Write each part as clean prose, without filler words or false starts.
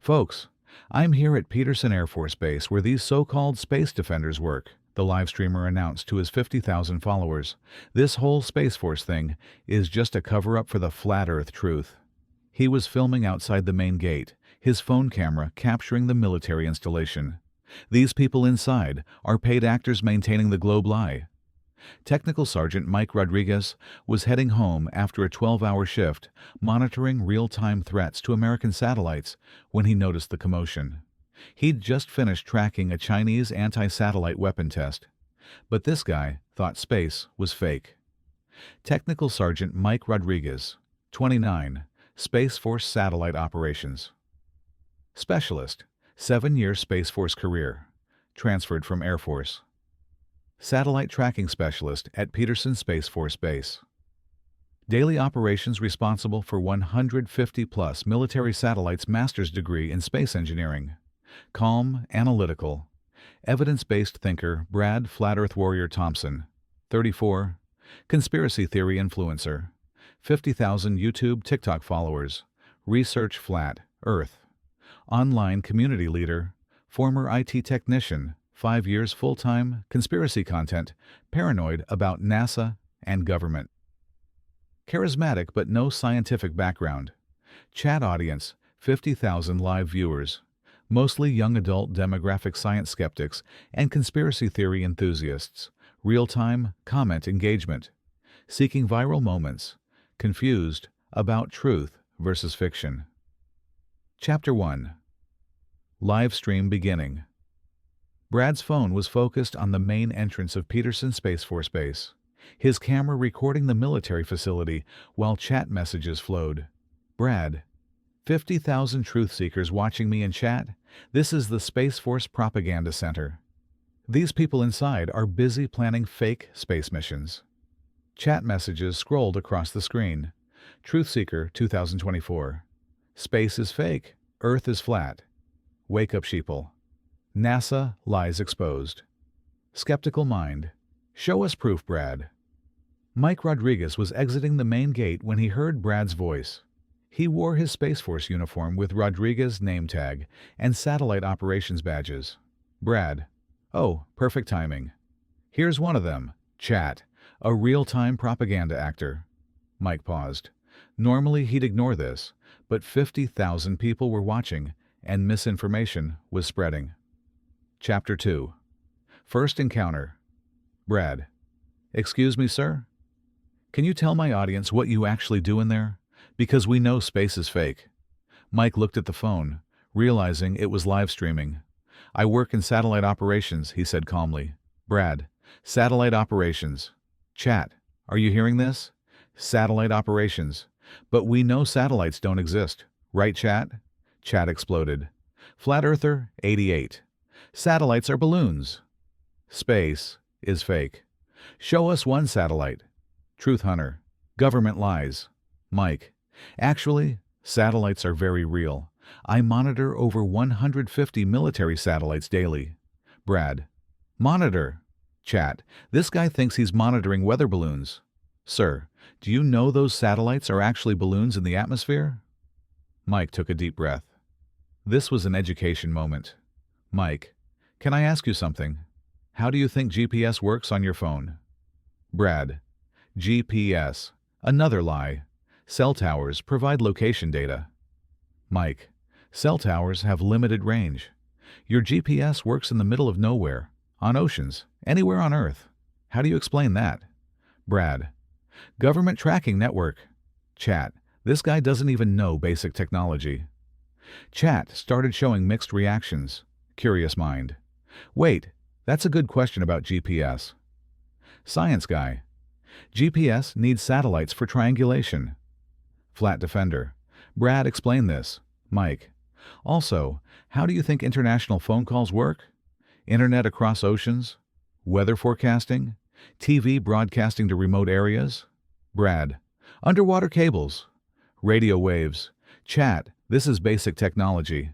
Folks, I'm here at Peterson Air Force Base where these so-called space defenders work, the live streamer announced to his 50,000 followers. This whole Space Force thing is just a cover-up for the flat Earth truth. He was filming outside the main gate, his phone camera capturing the military installation. These people inside are paid actors maintaining the globe lie. Technical Sergeant Mike Rodriguez was heading home after a 12-hour shift, monitoring real-time threats to American satellites when he noticed the commotion. He'd just finished tracking a Chinese anti-satellite weapon test. But this guy thought space was fake. Technical Sergeant Mike Rodriguez, 29, Space Force Satellite Operations. Specialist, 7-year Space Force career, transferred from Air Force. Satellite Tracking Specialist at Peterson Space Force Base. Daily operations responsible for 150-plus military satellites' master's degree in space engineering. Calm, analytical, evidence-based thinker Brad Flat Earth Warrior Thompson, 34, conspiracy theory influencer, 50,000 YouTube TikTok followers, research Flat Earth, online community leader, former IT technician, 5 years full-time, conspiracy content, paranoid about NASA and government. Charismatic but no scientific background. Chat audience, 50,000 live viewers, mostly young adult demographic science skeptics and conspiracy theory enthusiasts. Real-time comment engagement. Seeking viral moments. Confused about truth versus fiction. Chapter 1. Live stream beginning. Brad's phone was focused on the main entrance of Peterson Space Force Base, his camera recording the military facility while chat messages flowed. Brad, 50,000 truth seekers watching me in chat. This is the Space Force Propaganda Center. These people inside are busy planning fake space missions. Chat messages scrolled across the screen. Truth Seeker 2024. Space is fake. Earth is flat. Wake up, sheeple. NASA lies exposed. Skeptical mind. Show us proof, Brad. Mike Rodriguez was exiting the main gate when he heard Brad's voice. He wore his Space Force uniform with Rodriguez name tag and satellite operations badges. Brad. Oh, perfect timing. Here's one of them. Chat. A real-time propaganda actor. Mike paused. Normally he'd ignore this, but 50,000 people were watching and misinformation was spreading. Chapter 2. First encounter. Brad. Excuse me, sir? Can you tell my audience what you actually do in there? Because we know space is fake. Mike looked at the phone, realizing it was live streaming. I work in satellite operations, he said calmly. Brad. Satellite operations. Chat. Are you hearing this? Satellite operations. But we know satellites don't exist. Right, chat? Chat exploded. Flat Earther, 88. Satellites are balloons. Space is fake. Show us one satellite. Truth Hunter. Government lies. Mike. Actually, satellites are very real. I monitor over 150 military satellites daily. Brad. Monitor. Chat. This guy thinks he's monitoring weather balloons. Sir, do you know those satellites are actually balloons in the atmosphere? Mike took a deep breath. This was an education moment. Mike. Can I ask you something? How do you think GPS works on your phone? Brad. GPS. Another lie. Cell towers provide location data. Mike. Cell towers have limited range. Your GPS works in the middle of nowhere, on oceans, anywhere on Earth. How do you explain that? Brad. Government tracking network. Chat. This guy doesn't even know basic technology. Chat started showing mixed reactions. Curious mind. Wait, that's a good question about GPS. Science guy. GPS needs satellites for triangulation. Flat defender. Brad, explain this. Mike. Also, how do you think international phone calls work? Internet across oceans? Weather forecasting? TV broadcasting to remote areas? Brad. Underwater cables. Radio waves. Chat. This is basic technology.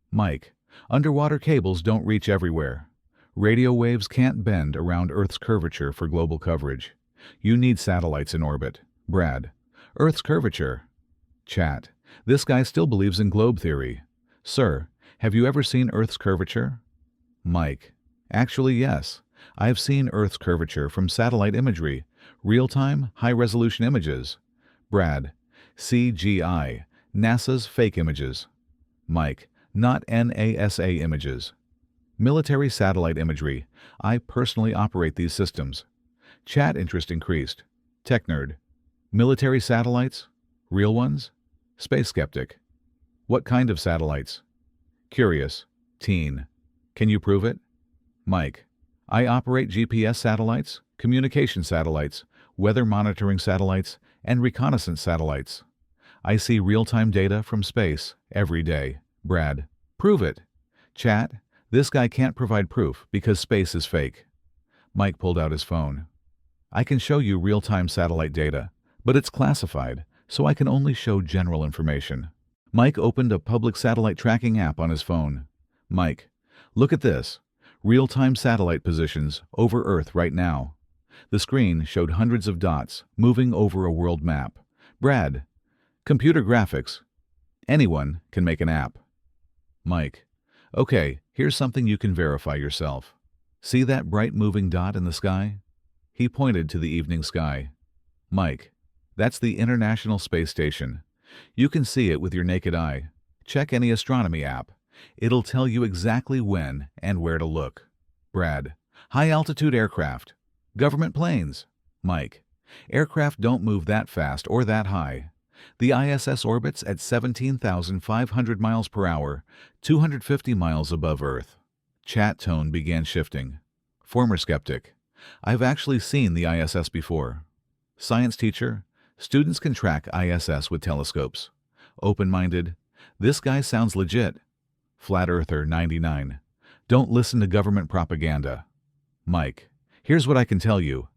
Mike. Underwater cables don't reach everywhere. Radio waves can't bend around Earth's curvature for global coverage. You need satellites in orbit. Brad. Earth's curvature. Chat. This guy still believes in globe theory. Sir, have you ever seen Earth's curvature? Mike. Actually, yes. I have seen Earth's curvature from satellite imagery, real-time, high-resolution images. Brad. CGI, NASA's fake images. Mike. Not NASA images. Military satellite imagery. I personally operate these systems. Chat interest increased. Tech nerd. Military satellites? Real ones? Space skeptic. What kind of satellites? Curious. Teen. Can you prove it? Mike. I operate GPS satellites, communication satellites, weather monitoring satellites, and reconnaissance satellites. I see real-time data from space every day. Brad. Prove it. Chat. This guy can't provide proof because space is fake. Mike pulled out his phone. I can show you real-time satellite data, but it's classified, so I can only show general information. Mike opened a public satellite tracking app on his phone. Mike. Look at this. Real-time satellite positions over Earth right now. The screen showed hundreds of dots moving over a world map. Brad. Computer graphics. Anyone can make an app. Mike. Okay, here's something you can verify yourself. See that bright moving dot in the sky? He pointed to the evening sky. Mike. That's the International Space Station. You can see it with your naked eye. Check any astronomy app. It'll tell you exactly when and where to look. Brad. High-altitude aircraft. Government planes. Mike. Aircraft don't move that fast or that high. The ISS orbits at 17,500 miles per hour, 250 miles above Earth. Chat tone began shifting. Former skeptic. I've actually seen the ISS before. Science teacher. Students can track ISS with telescopes. Open-minded. This guy sounds legit. Flat Earther 99. Don't listen to government propaganda. Mike. Here's what I can tell you.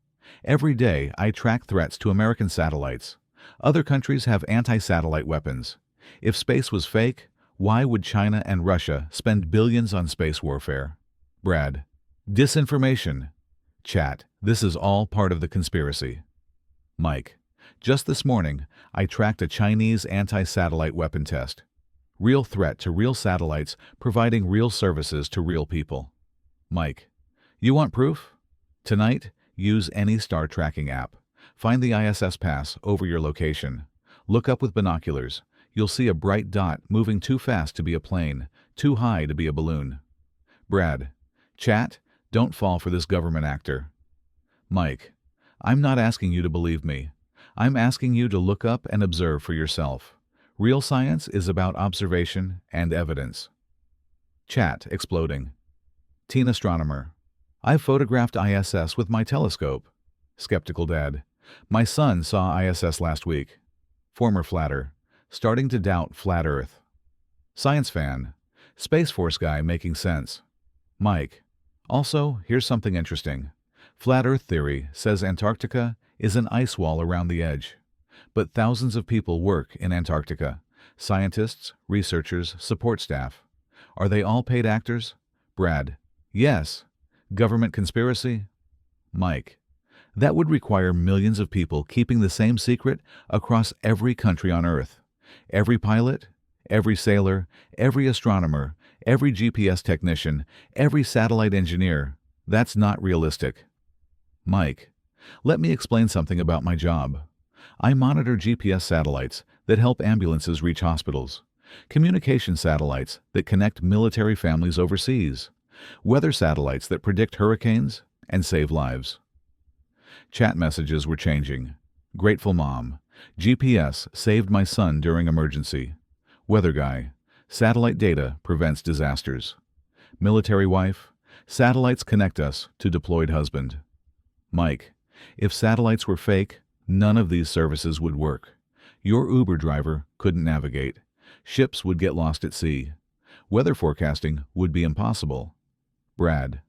Every day I track threats to American satellites. Other countries have anti-satellite weapons. If space was fake, why would China and Russia spend billions on space warfare? Brad. Disinformation. Chat. This is all part of the conspiracy. Mike. Just this morning, I tracked a Chinese anti-satellite weapon test. Real threat to real satellites providing real services to real people. Mike. You want proof? Tonight, use any star tracking app. Find the ISS pass over your location. Look up with binoculars. You'll see a bright dot moving too fast to be a plane, too high to be a balloon. Brad. Chat, don't fall for this government actor. Mike. I'm not asking you to believe me. I'm asking you to look up and observe for yourself. Real science is about observation and evidence. Chat exploding. Teen astronomer. I've photographed ISS with my telescope. Skeptical dad. My son saw ISS last week. Former flatter. Starting to doubt flat Earth. Science fan. Space Force guy making sense. Mike. Also, here's something interesting. Flat Earth theory says Antarctica is an ice wall around the edge. But thousands of people work in Antarctica. Scientists, researchers, support staff. Are they all paid actors? Brad. Yes. Government conspiracy? Mike. That would require millions of people keeping the same secret across every country on Earth. Every pilot, every sailor, every astronomer, every GPS technician, every satellite engineer. That's not realistic. Mike. Let me explain something about my job. I monitor GPS satellites that help ambulances reach hospitals, communication satellites that connect military families overseas, weather satellites that predict hurricanes and save lives. Chat messages were changing. Grateful mom. GPS saved my son during emergency. Weather guy. Satellite data prevents disasters. Military wife. Satellites connect us to deployed husband. Mike. If satellites were fake, none of these services would work. Your Uber driver couldn't navigate. Ships would get lost at sea. Weather forecasting would be impossible. Brad.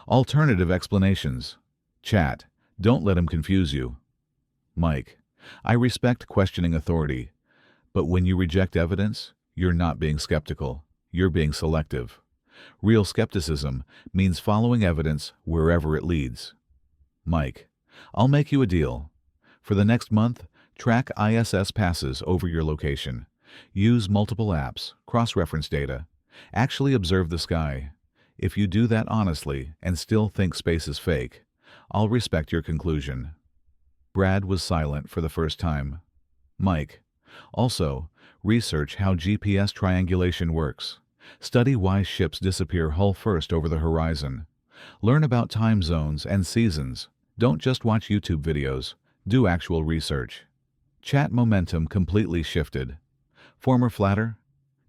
Alternative explanations. Chat. Don't let him confuse you. Mike. I respect questioning authority, but when you reject evidence, you're not being skeptical. You're being selective. Real skepticism means following evidence wherever it leads. Mike. I'll make you a deal. For the next month, track ISS passes over your location. Use multiple apps, cross-reference data, Actually observe the sky. If you do that honestly and still think space is fake, I'll respect your conclusion. Brad was silent for the first time. Mike. Also, research how GPS triangulation works. Study why ships disappear hull first over the horizon. Learn about time zones and seasons. Don't just watch YouTube videos. Do actual research. Chat momentum completely shifted. Former flatter?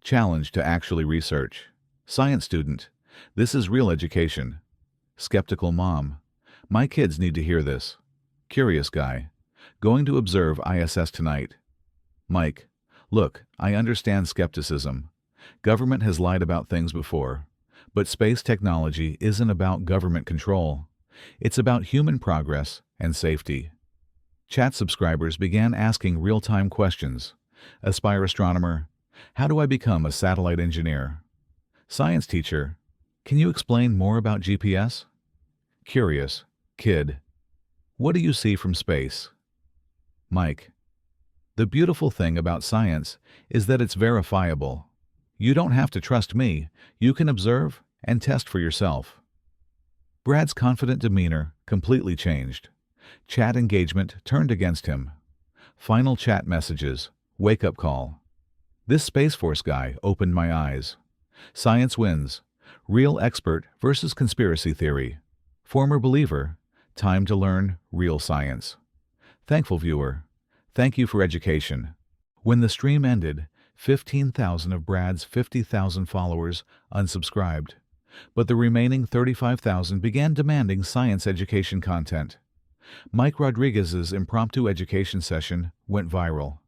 Challenge to actually research. Science student. This is real education. Skeptical mom. My kids need to hear this. Curious guy. Going to observe ISS tonight. Mike. Look, I understand skepticism. Government has lied about things before. But space technology isn't about government control. It's about human progress and safety. Chat subscribers began asking real-time questions. Aspire astronomer. How do I become a satellite engineer? Science teacher. Can you explain more about GPS? Curious. Kid. What do you see from space? Mike. The beautiful thing about science is that it's verifiable. You don't have to trust me. You can observe and test for yourself. Brad's confident demeanor completely changed. Chat engagement turned against him. Final chat messages. Wake-up call. This Space Force guy opened my eyes. Science wins. Real expert versus conspiracy theory. Former believer. Time to learn real science. Thankful viewer. Thank you for education. When the stream ended, 15,000 of Brad's 50,000 followers unsubscribed, but the remaining 35,000 began demanding science education content. Mike Rodriguez's impromptu education session went viral.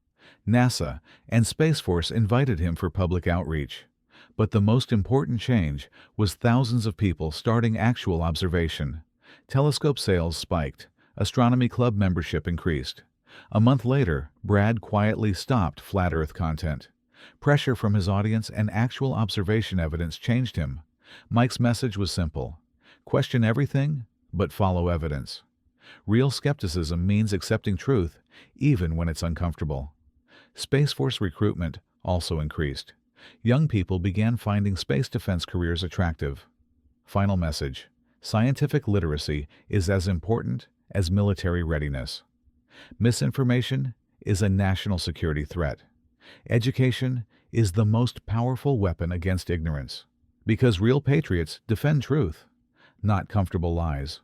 NASA and Space Force invited him for public outreach. But the most important change was thousands of people starting actual observation. Telescope sales spiked. Astronomy Club membership increased. A month later, Brad quietly stopped flat Earth content. Pressure from his audience and actual observation evidence changed him. Mike's message was simple. Question everything, but follow evidence. Real skepticism means accepting truth, even when it's uncomfortable. Space Force recruitment also increased. Young people began finding space defense careers attractive. Final message. Scientific literacy is as important as military readiness. Misinformation is a national security threat. Education is the most powerful weapon against ignorance, because real patriots defend truth, not comfortable lies.